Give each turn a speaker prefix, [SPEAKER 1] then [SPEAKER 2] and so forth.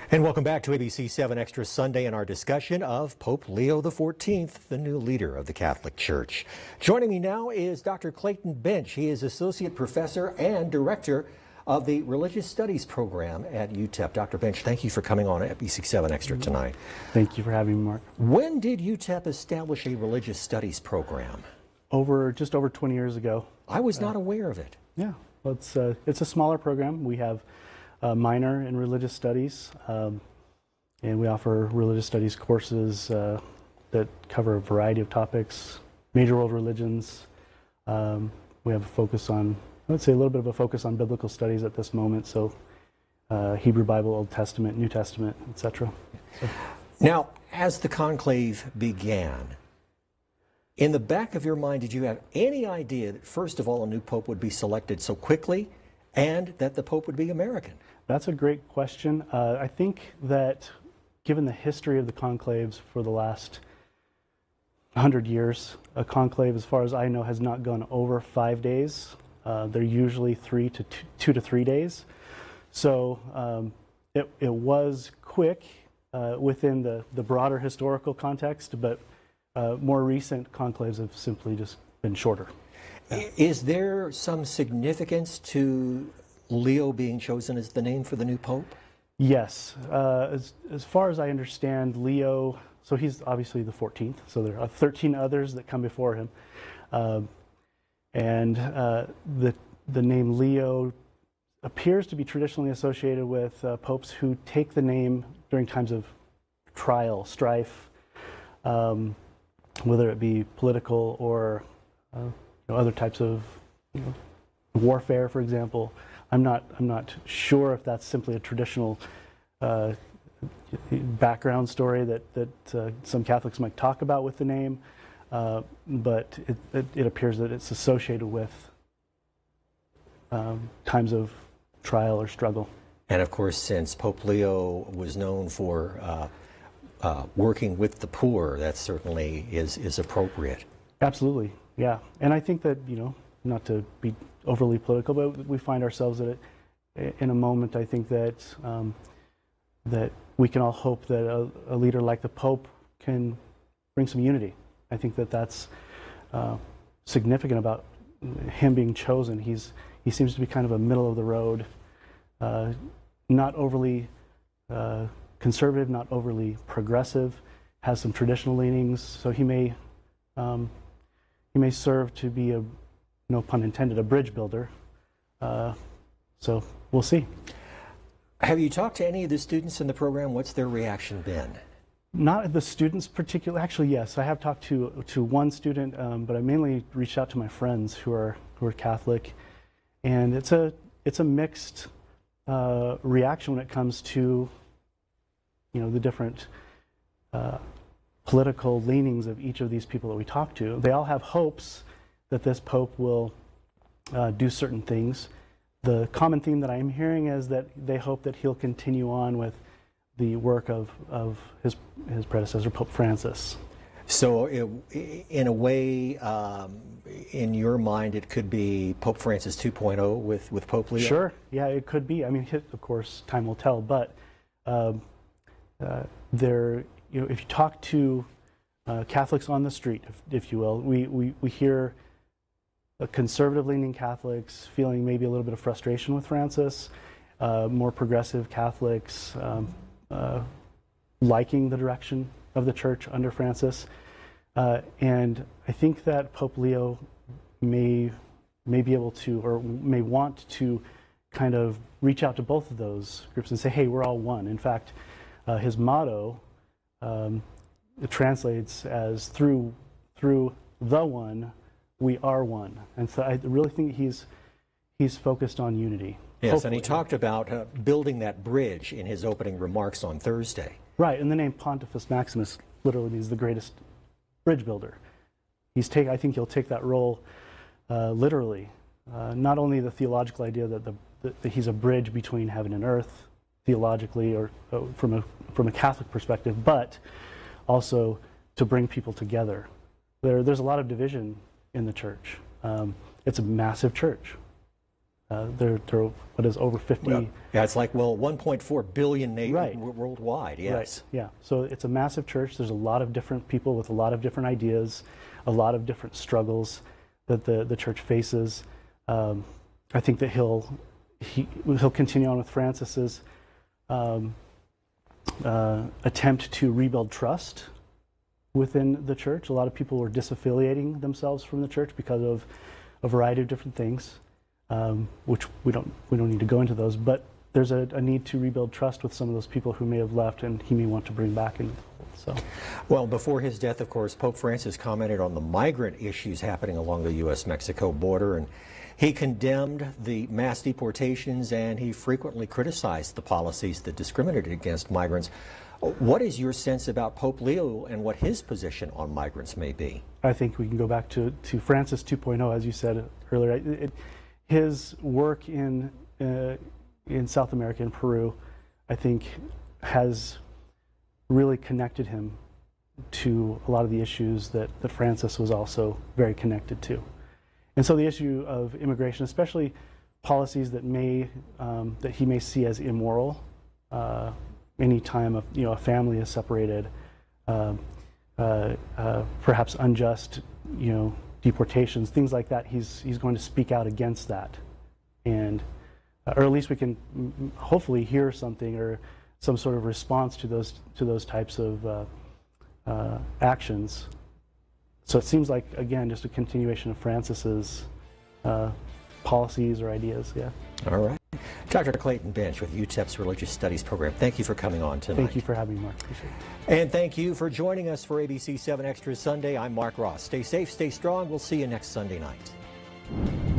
[SPEAKER 1] And welcome back to ABC-7 Extra Sunday and our discussion of Pope Leo XIV, the new leader of the Catholic Church. Joining me now is Dr. Clayton Bench. He is Associate Professor and Director of the Religious Studies Program at UTEP. Dr. Bench, thank you for coming on ABC-7 Extra tonight.
[SPEAKER 2] Thank you for having me, Mark.
[SPEAKER 1] When did UTEP establish a Religious Studies program?
[SPEAKER 2] Just over 20 years ago.
[SPEAKER 1] I was not aware of it.
[SPEAKER 2] Yeah, well, it's a smaller program. We have a minor in Religious Studies, and we offer Religious Studies courses that cover a variety of topics, major world religions. We have a focus on, I would say, a little bit of a focus on biblical studies at this moment, so Hebrew Bible, Old Testament, New Testament, etc.
[SPEAKER 1] Now, as the conclave began, in the back of your mind, did you have any idea that, first of all, a new pope would be selected so quickly and that the pope would be American?
[SPEAKER 2] That's a great question. I think that given the history of the conclaves for the last 100 years, a conclave, as far as I know, has not gone over 5 days. They're usually 2 to 3 days. So it was quick within the broader historical context, but more recent conclaves have simply just been shorter. Yeah.
[SPEAKER 1] Is there some significance to Leo being chosen as the name for the new pope?
[SPEAKER 2] Yes. As far as I understand, Leo, so he's obviously the 14th, so there are 13 others that come before him. The name Leo appears to be traditionally associated with popes who take the name during times of trial, strife, whether it be political or other types of warfare, for example. I'm not sure if that's simply a traditional background story that some Catholics might talk about with the name, but it appears that it's associated with times of trial or struggle.
[SPEAKER 1] And of course, since Pope Leo was known for working with the poor, that certainly is appropriate.
[SPEAKER 2] Absolutely, yeah. And I think that, not to be overly political, but we find ourselves in a moment, I think that that we can all hope that a leader like the Pope can bring some unity. I think that that's significant about him being chosen. He seems to be kind of a middle of the road, not overly conservative, not overly progressive, has some traditional leanings, so he may serve to be a, no pun intended, a bridge builder. So we'll see.
[SPEAKER 1] Have you talked to any of the students in the program? What's their reaction been?
[SPEAKER 2] Not the students particularly. Actually, yes, I have talked to one student, but I mainly reached out to my friends who are Catholic, and it's a mixed reaction when it comes to the different political leanings of each of these people that we talk to. They all have hopes that this Pope will do certain things. The common theme that I'm hearing is that they hope that he'll continue on with the work of his predecessor, Pope Francis.
[SPEAKER 1] So in a way, in your mind, it could be Pope Francis 2.0 with Pope Leo?
[SPEAKER 2] Sure, yeah, it could be. I mean, of course, time will tell, but if you talk to Catholics on the street, if you will, we hear conservative-leaning Catholics feeling maybe a little bit of frustration with Francis, more progressive Catholics liking the direction of the Church under Francis, and I think that Pope Leo may be able to, or may want to, kind of reach out to both of those groups and say, hey, we're all one. In fact, his motto it translates as through the one we are one, and so I really think he's focused on unity.
[SPEAKER 1] Yes,
[SPEAKER 2] hopefully.
[SPEAKER 1] And he talked about building that bridge in his opening remarks on Thursday.
[SPEAKER 2] Right, and the name Pontifex Maximus literally means the greatest bridge builder. I think he'll take that role literally. Not only the theological idea that he's a bridge between heaven and earth, theologically or from a Catholic perspective, but also to bring people together. There's a lot of division in the Church. It's a massive church. There are what is over 50.
[SPEAKER 1] Well, yeah, it's like, well, 1.4 billion
[SPEAKER 2] Right.
[SPEAKER 1] worldwide. Yes.
[SPEAKER 2] Right. Yeah. So it's a massive church. There's a lot of different people with a lot of different ideas, a lot of different struggles that the church faces. I think that he'll continue on with Francis's attempt to rebuild trust within the church. A lot of people were disaffiliating themselves from the church because of a variety of different things, which we don't need to go into those. But there's a need to rebuild trust with some of those people who may have left, and he may want to bring back in. So,
[SPEAKER 1] well, before his death, of course, Pope Francis commented on the migrant issues happening along the U.S.-Mexico border, and he condemned the mass deportations, and he frequently criticized the policies that discriminated against migrants. What is your sense about Pope Leo and what his position on migrants may be?
[SPEAKER 2] I think we can go back to Francis 2.0, as you said earlier. His work in South America and Peru, I think, has really connected him to a lot of the issues that Francis was also very connected to. And so the issue of immigration, especially policies that that he may see as immoral, any time a family is separated, perhaps unjust, deportations, things like that. He's going to speak out against that, and or at least we can hopefully hear something or some sort of response to those types of actions. So it seems like, again, just a continuation of Francis's policies or ideas. Yeah.
[SPEAKER 1] All right. Dr. Clayton Bench with UTEP's Religious Studies program. Thank you for coming on tonight.
[SPEAKER 2] Thank you for having me, Mark. Appreciate it.
[SPEAKER 1] And thank you for joining us for ABC 7 Extra Sunday. I'm Mark Ross. Stay safe, stay strong. We'll see you next Sunday night.